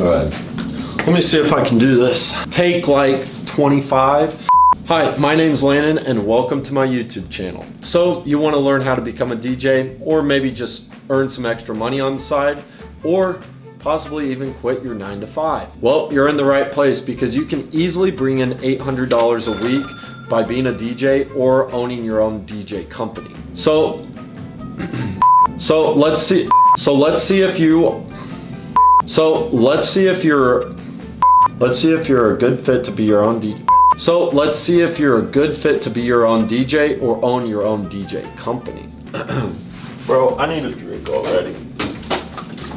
Alright, let me see if I can do this. Take like 25. Hi, my name's Landon and welcome to my YouTube channel. So you want to learn how to become a DJ, or maybe just earn some extra money on the side, or possibly even quit your 9 to 5. Well, you're in the right place because you can easily bring in $800 a week by being a DJ or owning your own DJ company. So let's see if you're a good fit to be your own DJ. So let's see if you're a good fit to be your own DJ or own your own DJ company. Bro, I need a drink already.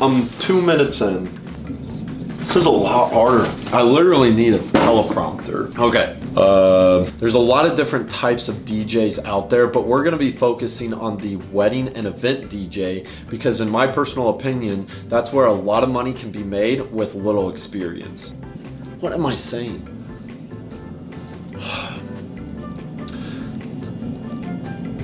I'm 2 minutes in. This is a lot harder. I literally need a teleprompter. Okay. There's a lot of different types of DJs out there, but we're gonna be focusing on the wedding and event DJ because in my personal opinion, that's where a lot of money can be made with little experience. What am I saying?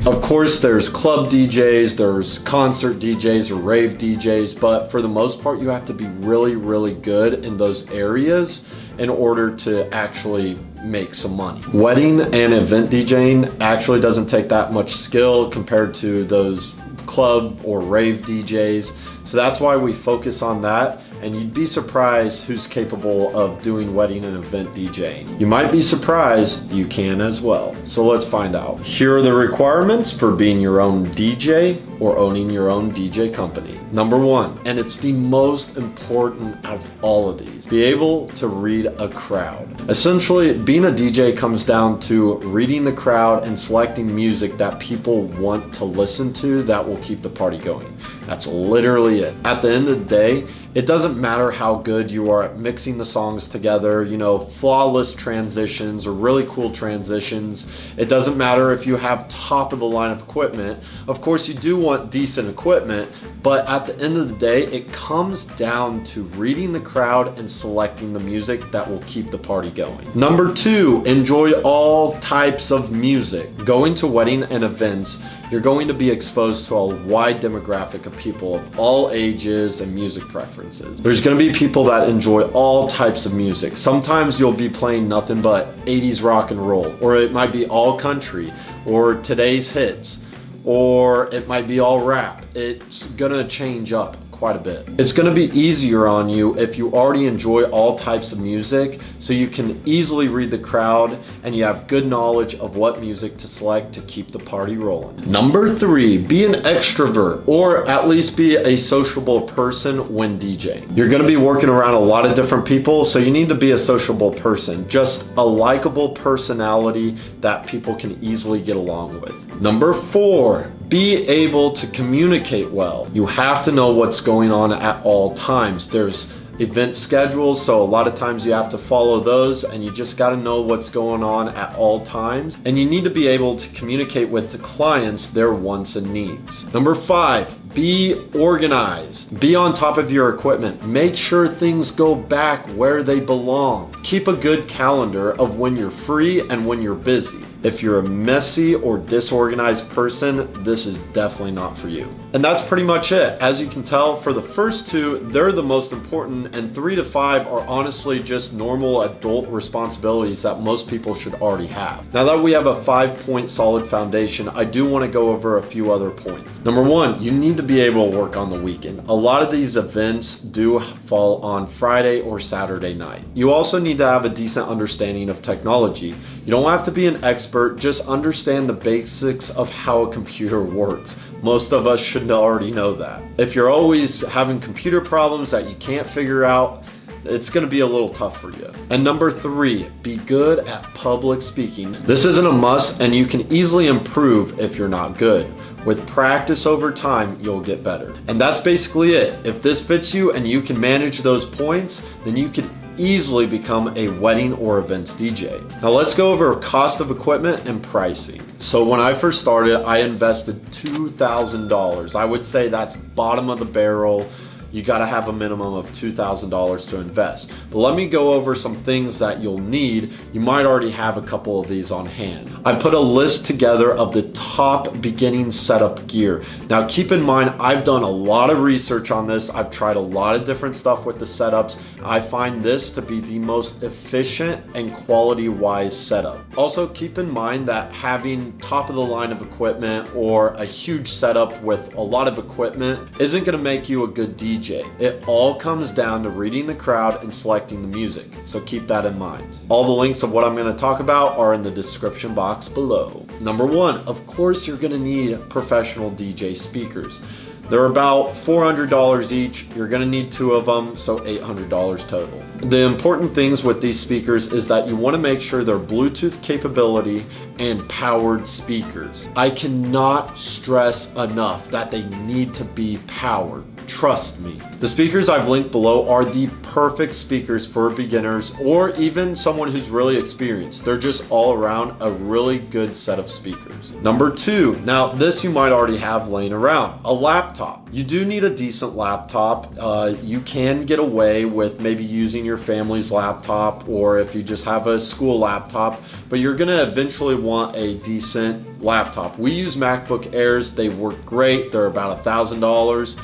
Of course, there's club DJs, there's concert DJs or rave DJs, but for the most part, you have to be really, really good in those areas in order to actually make some money. Wedding and event DJing actually doesn't take that much skill compared to those club or rave DJs. So that's why we focus on that. And you'd be surprised who's capable of doing wedding and event DJing. You might be surprised you can as well. So let's find out. Here are the requirements for being your own DJ or owning your own DJ company. Number 1, and it's the most important out of all of these, be able to read a crowd. Essentially, being a DJ comes down to reading the crowd and selecting music that people want to listen to that will keep the party going. That's literally it. At the end of the day, it doesn't matter how good you are at mixing the songs together, you know, flawless transitions or really cool transitions. It doesn't matter if you have top of the line of equipment. Of course, you do want decent equipment, but at the end of the day, it comes down to reading the crowd and selecting the music that will keep the party going. Number 2, enjoy all types of music. Going to wedding and events, you're going to be exposed to a wide demographic of people of all ages and music preferences. There's going to be people that enjoy all types of music. Sometimes you'll be playing nothing but 80s rock and roll, or it might be all country, or today's hits, or it might be all rap. It's gonna change up quite a bit. It's gonna be easier on you if you already enjoy all types of music, so you can easily read the crowd and you have good knowledge of what music to select to keep the party rolling. Number 3, be an extrovert, or at least be a sociable person when DJing. You're gonna be working around a lot of different people, so you need to be a sociable person, just a likable personality that people can easily get along with. Number 4, be able to communicate well. You have to know what's going on at all times. There's event schedules, so a lot of times you have to follow those, and you just got to know what's going on at all times. And you need to be able to communicate with the clients their wants and needs. Number 5, be organized. Be on top of your equipment. Make sure things go back where they belong. Keep a good calendar of when you're free and when you're busy. If you're a messy or disorganized person, this is definitely not for you. And that's pretty much it. As you can tell, for the first 2, they're the most important, and 3 to 5 are honestly just normal adult responsibilities that most people should already have. Now that we have a 5-point solid foundation, I do want to go over a few other points. Number 1, you need to be able to work on the weekend. A lot of these events do fall on Friday or Saturday night. You also need to have a decent understanding of technology. You don't have to be an expert, just understand the basics of how a computer works. Most of us should already know that. If you're always having computer problems that you can't figure out, it's gonna be a little tough for you. And number 3, be good at public speaking. This isn't a must, and you can easily improve if you're not good. With practice over time, you'll get better. And that's basically it. If this fits you and you can manage those points, then you can easily become a wedding or events DJ. Now let's go over cost of equipment and pricing. So when I first started, I invested $2,000. I would say that's bottom of the barrel. you got to have a minimum of $2,000 to invest. But let me go over some things that you'll need. You might already have a couple of these on hand. I put a list together of the top beginning setup gear. Now keep in mind, I've done a lot of research on this. I've tried a lot of different stuff with the setups. I find this to be the most efficient and quality-wise setup. Also keep in mind that having top of the line of equipment or a huge setup with a lot of equipment isn't going to make you a good DJ. It all comes down to reading the crowd and selecting the music, so keep that in mind. All the links of what I'm going to talk about are in the description box below. Number one, of course you're going to need professional DJ speakers. They're about $400 each. You're gonna need 2 of them, so $800 total. The important things with these speakers is that you wanna make sure they're Bluetooth capability and powered speakers. I cannot stress enough that they need to be powered. Trust me. The speakers I've linked below are the perfect speakers for beginners or even someone who's really experienced. They're just all around a really good set of speakers. Number 2, now this you might already have laying around, a laptop. You do need a decent laptop. You can get away with maybe using your family's laptop or if you just have a school laptop, but you're gonna eventually want a decent laptop. We use MacBook Airs, they work great, they're about $1,000.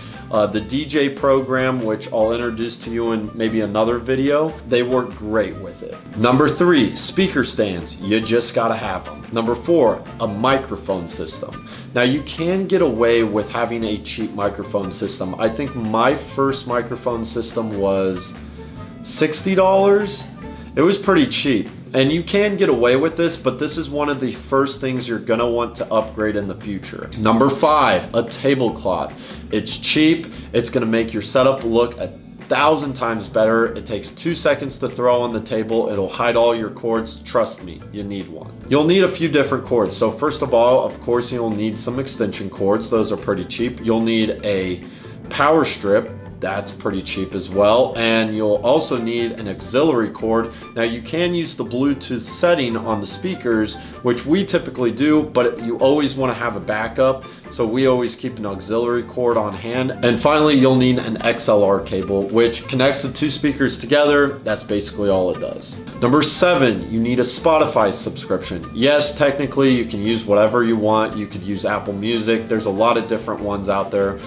The DJ program, which I'll introduce to you in maybe another video, they work great with it. Number 3, speaker stands. You just gotta have them. Number 4, a microphone system. Now you can get away with having a cheap microphone system. I think my first microphone system was $60. It was pretty cheap. And you can get away with this, but this is one of the first things you're gonna want to upgrade in the future. Number 5, a tablecloth. It's cheap, it's gonna make your setup look 1,000 times better. It takes 2 seconds to throw on the table. It'll hide all your cords. Trust me, you need one. You'll need a few different cords. So first of all, of course, you'll need some extension cords. Those are pretty cheap. You'll need a power strip. That's pretty cheap as well. And you'll also need an auxiliary cord. Now you can use the Bluetooth setting on the speakers, which we typically do, but you always want to have a backup. So we always keep an auxiliary cord on hand. And finally, you'll need an XLR cable, which connects the 2 speakers together. That's basically all it does. Number 7, you need a Spotify subscription. Yes, technically you can use whatever you want. You could use Apple Music. There's a lot of different ones out there.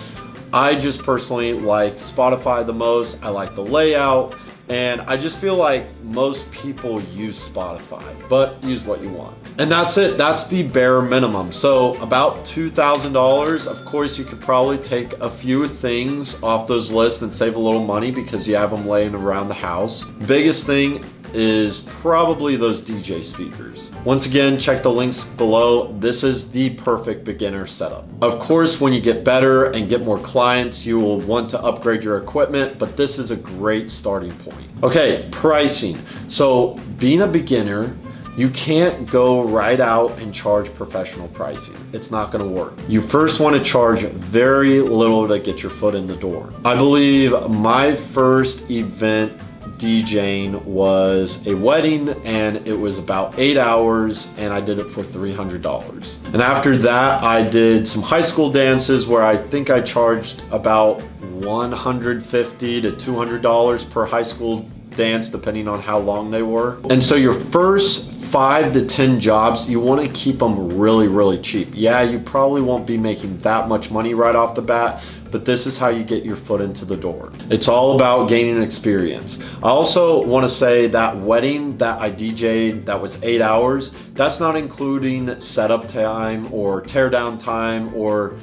I just personally like Spotify the most. I like the layout, and I just feel like most people use Spotify, but use what you want. And that's it, that's the bare minimum. So about $2,000. Of course, you could probably take a few things off those lists and save a little money because you have them laying around the house. Biggest thing is probably those DJ speakers. Once again, check the links below. This is the perfect beginner setup. Of course, when you get better and get more clients, you will want to upgrade your equipment, but this is a great starting point. Okay, pricing. So being a beginner, you can't go right out and charge professional pricing. It's not gonna work. You first wanna charge very little to get your foot in the door. I believe my first event DJing was a wedding, and it was about 8 hours, and I did it for $300. And after that, I did some high school dances where I think I charged about $150 to $200 per high school dance, depending on how long they were. And so your first 5 to 10 jobs, you want to keep them really, really cheap. Yeah, you probably won't be making that much money right off the bat, but this is how you get your foot into the door. It's all about gaining experience. I also want to say that wedding that I DJ'd that was 8 hours, that's not including setup time or teardown time or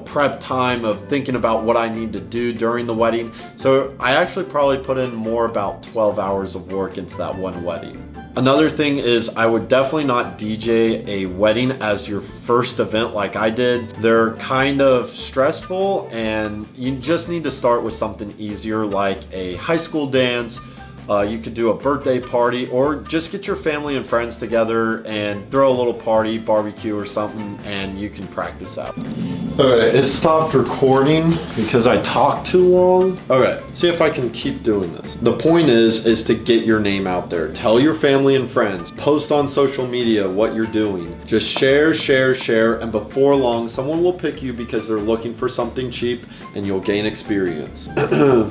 prep time of thinking about what I need to do during the wedding. So I actually probably put in more about 12 hours of work into that one wedding. Another thing is I would definitely not DJ a wedding as your first event like I did. They're kind of stressful, and you just need to start with something easier like a high school dance, You could do a birthday party, or just get your family and friends together and throw a little party, barbecue or something, and you can practice out. Okay, it stopped recording because I talked too long. Okay, see if I can keep doing this. The point is to get your name out there. Tell your family and friends. Post on social media what you're doing. Just share, share, share, and before long, someone will pick you because they're looking for something cheap, and you'll gain experience.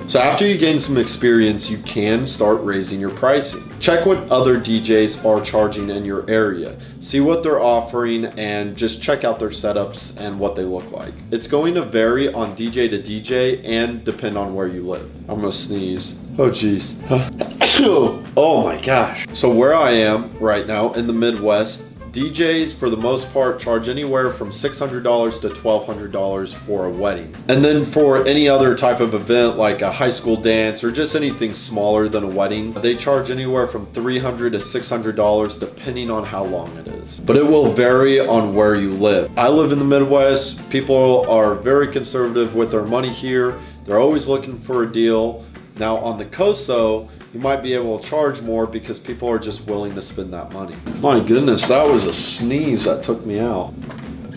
So after you gain some experience, you can start raising your pricing. Check what other DJs are charging in your area. See what they're offering and just check out their setups and what they look like. It's going to vary on DJ to DJ and depend on where you live. I'm gonna sneeze. Oh geez. Oh my gosh. So where I am right now in the Midwest, DJs for the most part charge anywhere from $600 to $1,200 for a wedding. And then for any other type of event like a high school dance or just anything smaller than a wedding, they charge anywhere from $300 to $600 depending on how long it is. But it will vary on where you live. I live in the Midwest. People are very conservative with their money here. They're always looking for a deal. Now on the coast though, you might be able to charge more because people are just willing to spend that money. My goodness, that was a sneeze that took me out.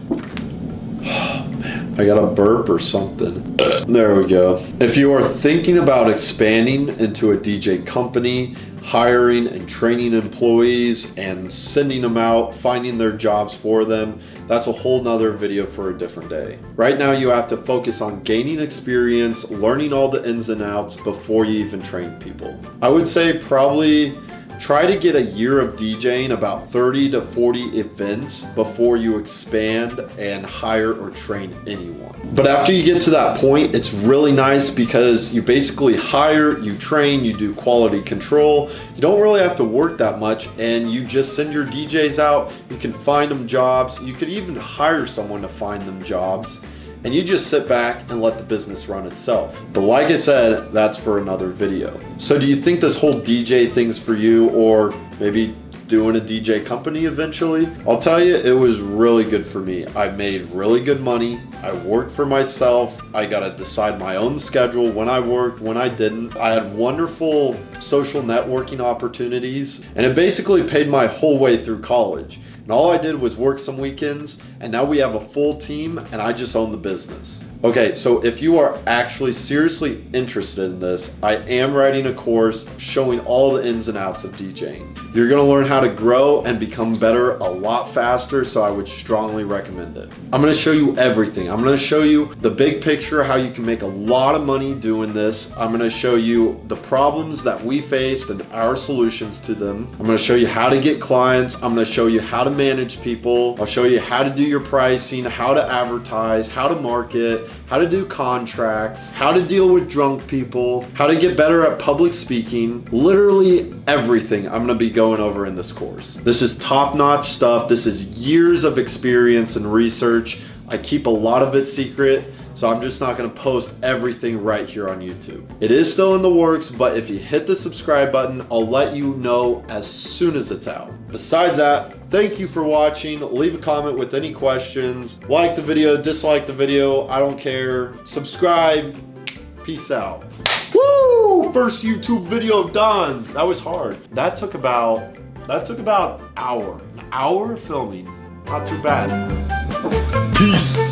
Oh man, I got a burp or something. There we go. If you are thinking about expanding into a DJ company, hiring and training employees and sending them out, finding their jobs for them, that's a whole nother video for a different day. Right now you have to focus on gaining experience, learning all the ins and outs before you even train people. I would say probably try to get a year of DJing, about 30 to 40 events before you expand and hire or train anyone. But after you get to that point, it's really nice because you basically hire, you train, you do quality control. You don't really have to work that much and you just send your DJs out. You can find them jobs. You could even hire someone to find them jobs. And you just sit back and let the business run itself. But like I said, that's for another video. So do you think this whole DJ thing's for you, or maybe doing a DJ company eventually? I'll tell you, it was really good for me. I made really good money. I worked for myself. I got to decide my own schedule, when I worked, when I didn't. I had wonderful social networking opportunities, and it basically paid my whole way through college. And all I did was work some weekends, and now we have a full team and I just own the business. Okay, so if you are actually seriously interested in this, I am writing a course showing all the ins and outs of DJing. You're gonna learn how to grow and become better a lot faster, so I would strongly recommend it. I'm gonna show you everything. I'm gonna show you the big picture, how you can make a lot of money doing this. I'm gonna show you the problems that we faced and our solutions to them. I'm gonna show you how to get clients. I'm gonna show you how to manage people. I'll show you how to do your pricing, how to advertise, how to market, how to do contracts, how to deal with drunk people, how to get better at public speaking. Literally everything I'm gonna be going over in this course. This is top-notch stuff. This is years of experience and research. I keep a lot of it secret, so I'm just not gonna post everything right here on YouTube. It is still in the works, but if you hit the subscribe button, I'll let you know as soon as it's out. Besides that, thank you for watching. Leave a comment with any questions. Like the video, dislike the video, I don't care. Subscribe, peace out. Woo! First YouTube video done. That was hard. That took about an hour. An hour of filming. Not too bad. Peace.